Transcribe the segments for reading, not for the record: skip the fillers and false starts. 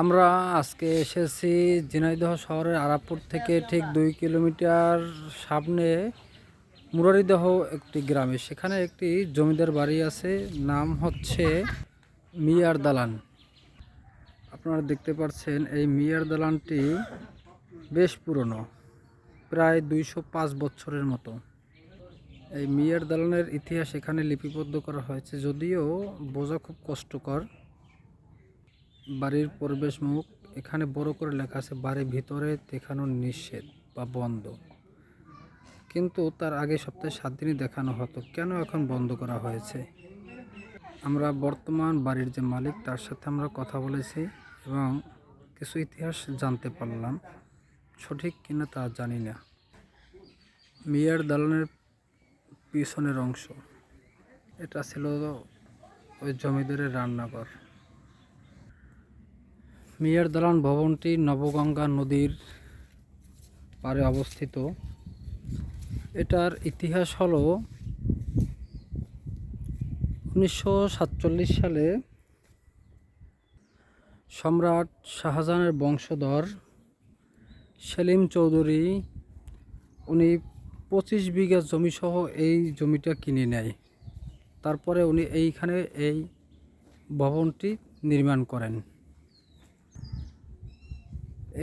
আমরা আজকে এসেছি ঝিনাইদহ শহরের আরাপুর থেকে ঠিক 2 কিলোমিটার সামনে মুরারিদহ একটি গ্রামে। সেখানে একটি জমিদার বাড়ি আছে, নাম হচ্ছে মিয়ার দালান। আপনারা দেখতে পাচ্ছেন এই মিয়ার দালানটি বেশ পুরনো, প্রায় 205 বছরের মতো। এই মিয়ার দালানের ইতিহাস এখানে লিপিবদ্ধ করা হয়েছে, যদিও বোঝা খুব কষ্টকর। বাড়ির প্রবেশ মুখ এখানে বড় করে লেখা আছে বাড়ির ভিতরে দেখানো নিষেধ বা বন্ধ, কিন্তু তার আগে সপ্তাহে 7 দিনই দেখানো হতো। কেন এখন বন্ধ করা হয়েছে? আমরা বর্তমান বাড়ির যে মালিক তার সাথে আমরা কথা বলেছি এবং কিছু ইতিহাস জানতে পারলাম, সঠিক কিনা তা জানি না। মিয়ার দালানের পিছনের অংশ এটা ছিল ওই জমিদারের রান্নাঘর। মিয়ার দালান ভবনটি নবগঙ্গা নদীর পাড়ে অবস্থিত। এটার ইতিহাস হলো 1947 সালে সম্রাট শাহজাহানের বংশধর সেলিম চৌধুরী উনি 25 বিঘা জমিসহ এই জমিটা কিনে নেয়। তারপরে উনি এইখানে এই ভবনটি নির্মাণ করেন।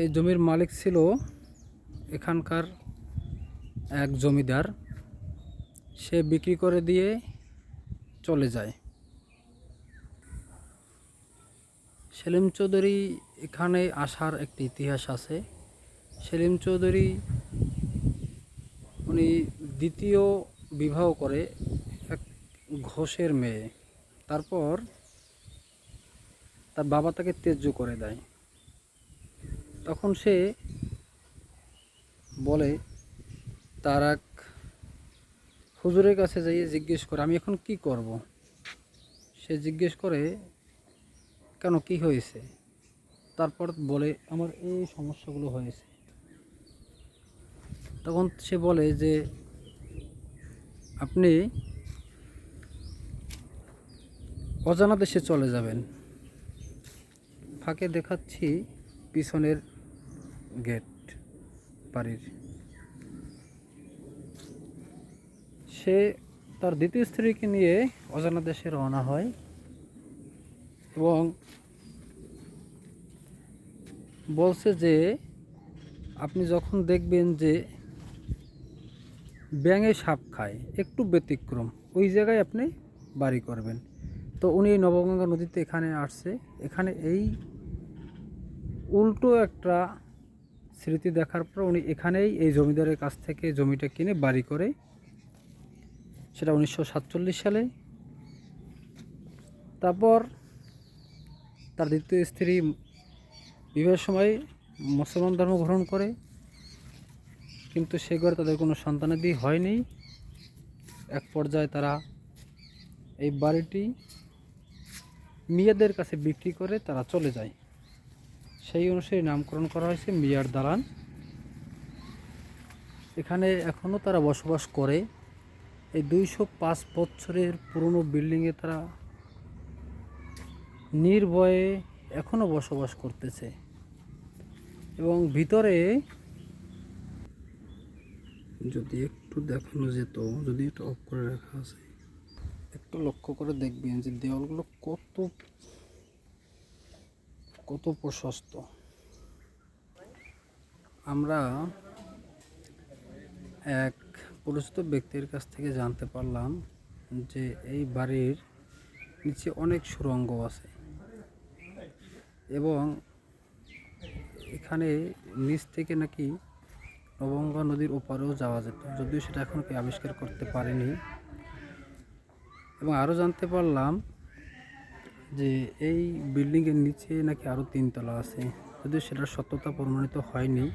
এই জমির মালিক ছিল এখানকার এক জমিদার, সে বিক্রি করে দিয়ে চলে যায়। সেলিম চৌধুরী এখানে আসার একটি ইতিহাস আছে। সেলিম চৌধুরী উনি দ্বিতীয় বিবাহ করে এক ঘোষের মেয়ে, তারপর তার বাবা তাকে ত্যায্য করে দেয়। তখন সে বলে তার এক হুজুরের কাছে যাইয়ে জিজ্ঞেস করে আমি এখন কি করব। সে জিজ্ঞেস করে কেন, কি হয়েছে? তারপর বলে আমার এই সমস্যাগুলো হয়েছে। তখন সে বলে যে আপনি অজানা দেশে চলে যাবেন। ফাঁকে দেখাচ্ছি পিছনের গেট বাড়ির। সে তার দ্বিতীয় স্ত্রীকে নিয়ে অজানা দেশে রওনা হয় এবং বলছে যে আপনি যখন দেখবেন যে ব্যাঙে সাপ খায়, একটু ব্যতিক্রম, ওই জায়গায় আপনি বাড়ি করবেন। তো উনি নবগঙ্গা নদীতে এখানে আসছে, এখানে এই উল্টো একটা স্মৃতি দেখার পর উনি এখানেই এই জমিদারের কাছ থেকে জমিটা কিনে বাড়ি করে। সেটা 1947 সালে। তারপর তার দ্বিতীয় স্ত্রী বিবাহের সময় মুসলমান ধর্ম গ্রহণ করে, কিন্তু সে ঘরে তাদের কোনো সন্তানাদি হয়নি। এক পর্যায়ে তারা এই বাড়িটি মিয়াদের কাছে বিক্রি করে তারা চলে যায়। সেই অনুসারে নামকরণ করা হয়েছে মিয়ার দালান। এখানে এখনও তারা বসবাস করে। এই 205 বছরের পুরনো বিল্ডিংয়ে তারা নির্ভয়ে এখনও বসবাস করতেছে। এবং ভিতরে যদি একটু দেখানো যেত, যদি এটা অফ করে রাখা আছে, একটু লক্ষ্য করে দেখবেন যে দেওয়ালগুলো কত কত প্রশস্ত। আমরা এক পরিচিত ব্যক্তির কাছ থেকে জানতে পারলাম যে এই বাড়ির নিচে অনেক সুড়ঙ্গ আছে এবং এখানে নিচ থেকে নাকি নবগঙ্গা নদীর ওপারেও যাওয়া যেত, যদিও সেটা এখনও কেউ আবিষ্কার করতে পারেনি। এবং আরও জানতে পারলাম যে এই বিল্ডিংয়ের নিচে নাকি আরও 3 তলা আছে, যদিও সেটার সত্যতা প্রমাণিত হয়নি।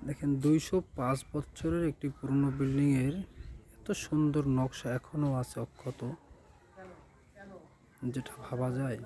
দেখেন 205 বছরের একটি পুরনো বিল্ডিংয়ের এত সুন্দর নকশা এখনও আছে অক্ষত, যেটা ভাবা যায়।